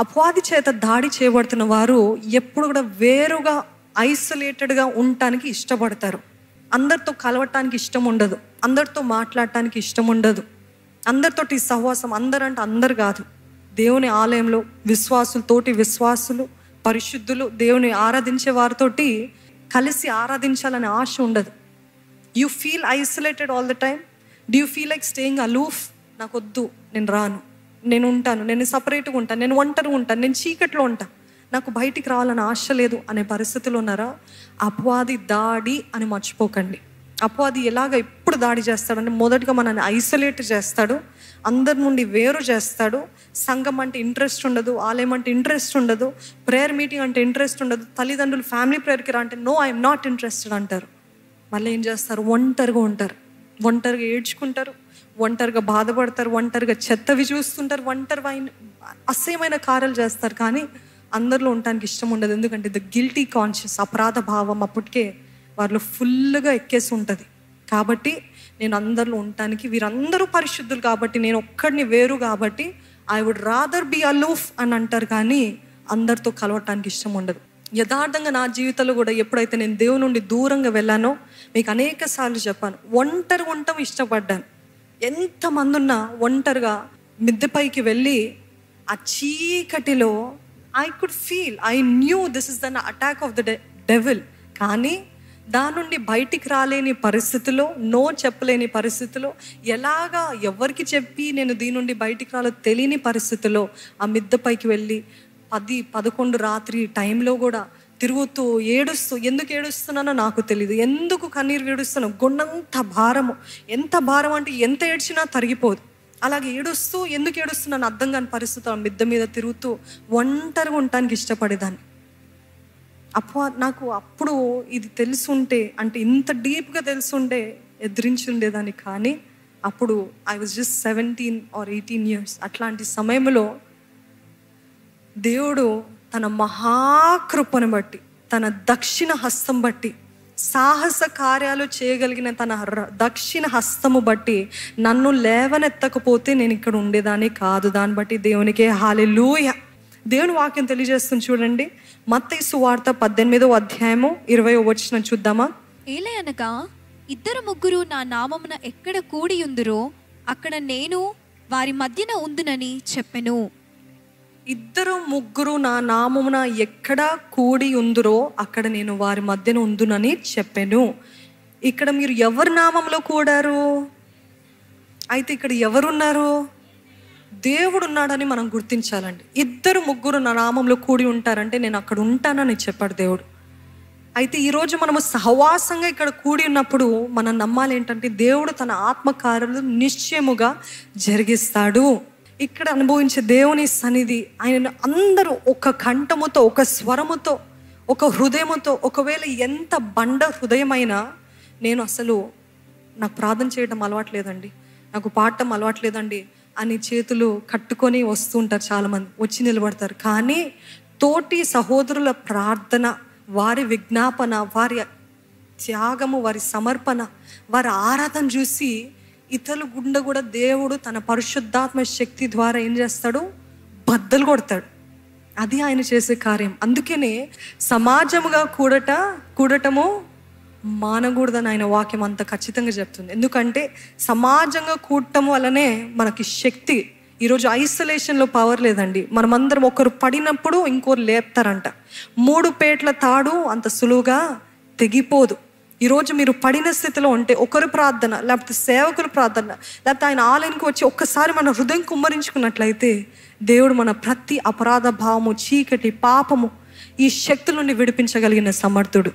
అపవాది చేత దాడి చేయబడుతున్న వారు ఎప్పుడు కూడా వేరుగా ఐసోలేటెడ్గా ఉండటానికి ఇష్టపడతారు. అందరితో కలవటానికి ఇష్టం ఉండదు, అందరితో మాట్లాడటానికి ఇష్టం ఉండదు, అందరితోటి సహవాసం. అందరంటే అందరు కాదు, దేవుని ఆలయంలో విశ్వాసులతోటి, విశ్వాసులు పరిశుద్ధులు దేవుని ఆరాధించే వారితోటి కలిసి ఆరాధించాలనే ఆశ ఉండదు. You feel isolated all the time. Do you feel like staying aloof? నాకు వద్దు, నేను రాను, నేను ఉంటాను, నేను సపరేట్గా ఉంటాను, నేను ఒంటరిగా ఉంటాను, నేను చీకట్లో ఉంటాను, నాకు బయటికి రావాలని ఆశ లేదు అనే పరిస్థితులు ఉన్నారా? అపవాది దాడి అని మర్చిపోకండి. అపవాది ఎలాగ ఎప్పుడు దాడి చేస్తాడంటే, మొదటిగా మనల్ని ఐసోలేట్ చేస్తాడు, అందరి నుండి వేరు చేస్తాడు. సంఘం అంటే ఇంట్రెస్ట్ ఉండదు, ఆలయం అంటే ఇంట్రెస్ట్ ఉండదు, ప్రేయర్ మీటింగ్ అంటే ఇంట్రెస్ట్ ఉండదు, తల్లిదండ్రులు ఫ్యామిలీ ప్రేయర్కి రా అంటే నో ఐఎమ్ నాట్ ఇంట్రెస్టెడ్ అంటారు. మళ్ళీ ఏం చేస్తారు? ఒంటరిగా ఉంటారు, ఒంటరిగా ఏడ్చుకుంటారు, ఒంటరిగా బాధపడతారు, ఒంటరిగా చెత్తవి చూస్తుంటారు, ఒంటరిగా అసహ్యమైన కార్యాలు చేస్తారు. కానీ అందరిలో ఉండటానికి ఇష్టం ఉండదు. ఎందుకంటే ద గిల్టీ కాన్షియస్, అపరాధ భావం అప్పటికే వాళ్ళు ఫుల్గా ఎక్కేసి ఉంటుంది. కాబట్టి నేను అందరిలో ఉండటానికి, వీరందరూ పరిశుద్ధులు కాబట్టి, నేను ఒక్కడిని వేరు కాబట్టి I would rather be aloof అని అంటారు. కానీ అందరితో కలవటానికి ఇష్టం ఉండదు. యథార్థంగా నా జీవితంలో కూడా ఎప్పుడైతే నేను దేవుని నుండి దూరంగా వెళ్ళానో, మీకు అనేక సార్లు చెప్పాను, ఒంటరిగా ఉండటం ఇష్టపడ్డాను. ఎంతమంది ఉన్నా ఒంటరిగా మిద్దెపైకి వెళ్ళి ఆ చీకటిలో I could feel, I knew this is the attack of the devil. కానీ దాని నుండి బయటికి రాలేని పరిస్థితిలో, నో చెప్పలేని పరిస్థితిలో, ఎలాగా ఎవరికి చెప్పి నేను దీని నుండి బయటికి రాలో తెలియని పరిస్థితిలో ఆ మిద్దెపైకి వెళ్ళి 10-11 రాత్రి టైంలో కూడా తిరుగుతూ ఏడుస్తూ, ఎందుకు ఏడుస్తున్నానో నాకు తెలియదు, ఎందుకు కన్నీరు ఏడుస్తానో, గుండంత భారము, ఎంత భారం అంటే ఎంత ఏడ్చినా తరిగిపోదు. అలాగే ఏడుస్తూ ఎందుకు ఏడుస్తున్నాను అర్థం కాని పరిస్థితి మిద్దె మీద తిరుగుతూ ఒంటరిగా ఉండటానికి ఇష్టపడేదాన్ని. నాకు అప్పుడు ఇది తెలుసుంటే, అంటే ఇంత డీప్గా తెలుసుంటే ఎదిరించి ఉండేదాన్ని. కానీ అప్పుడు I was just 17 or 18 years. అట్లాంటి సమయంలో దేవుడు తన మహాకృపను బట్టి, తన దక్షిణ హస్తం బట్టి, సాహస కార్యాలు చేయగలిగిన తన దక్షిణ హస్తము బట్టి నన్ను లేవనెత్తకపోతే నేను ఇక్కడ ఉండేదాన్ని కాదు. దాన్ని బట్టి దేవునికే హల్లెలూయా. దేవుని వాక్యం తెలియజేస్తుంది చూడండి, మత్తయి సువార్త 18వ అధ్యాయము 20వ వచనం చూద్దామా? ఏలయనగా 2-3 నా నామమున ఎక్కడ కూడి ఉందురో అక్కడ నేను వారి మధ్యన ఉందునని చెప్పెను. 2-3 నా నామమున ఎక్కడ కూడి ఉందురో అక్కడ నేను వారి మధ్యన ఉందునని చెప్పెను. ఇక్కడ మీరు ఎవరి నామంలో కూడారు? అయితే ఇక్కడ ఎవరున్నారు? దేవుడు ఉన్నాడని మనం గుర్తించాలండి. 2-3 నా నామంలో కూడి ఉంటారంటే నేను అక్కడ ఉంటానని చెప్పాడు దేవుడు. అయితే ఈరోజు మనము సహవాసంగా ఇక్కడ కూడి ఉన్నప్పుడు మనం నమ్మాలి ఏంటంటే, దేవుడు తన ఆత్మకార్యాలు నిశ్చయముగా జరిగిస్తాడు. ఇక్కడ అనుభవించే దేవుని సన్నిధి, ఆయన అందరూ ఒక కంఠముతో, ఒక స్వరముతో, ఒక హృదయముతో, ఒకవేళ ఎంత బండ హృదయమైనా, నేను అసలు నాకు ప్రార్థన చేయడం అలవాట్లేదండి, నాకు పాడటం అలవాట్లేదండి అని చేతులు కట్టుకొని వస్తుంటారు చాలామంది, వచ్చి నిలబడతారు. కానీ తోటి సహోదరుల ప్రార్థన, వారి విజ్ఞాపన, వారి త్యాగము, వారి సమర్పణ, వారి ఆరాధన చూసి ఇతరుల గుండె కూడా దేవుడు తన పరిశుద్ధాత్మ శక్తి ద్వారా ఏం చేస్తాడు? బద్దలు కొడతాడు. అది ఆయన చేసే కార్యం. అందుకనే సమాజముగా కూడటము మానకూడదని ఆయన వాక్యం అంత ఖచ్చితంగా చెప్తుంది. ఎందుకంటే సమాజంగా కూడటం వల్లనే మనకి శక్తి. ఈరోజు ఐసోలేషన్లో పవర్ లేదండి. మనమందరం ఒకరు పడినప్పుడు ఇంకోరు లేపుతారంట. 3 పేట్ల తాడు అంత సులువుగా తెగిపోదు. ఈరోజు మీరు పడిన స్థితిలో ఉంటే ఒకరు ప్రార్థన, లేకపోతే సేవకుల ప్రార్థన, లేకపోతే ఆయన ఆలయానికి వచ్చి ఒక్కసారి మన హృదయం కుమ్మరించుకున్నట్లయితే దేవుడు మన ప్రతి అపరాధ భావము, చీకటి, పాపము, ఈ శక్తుల నుండి విడిపించగలిగిన సమర్థుడు.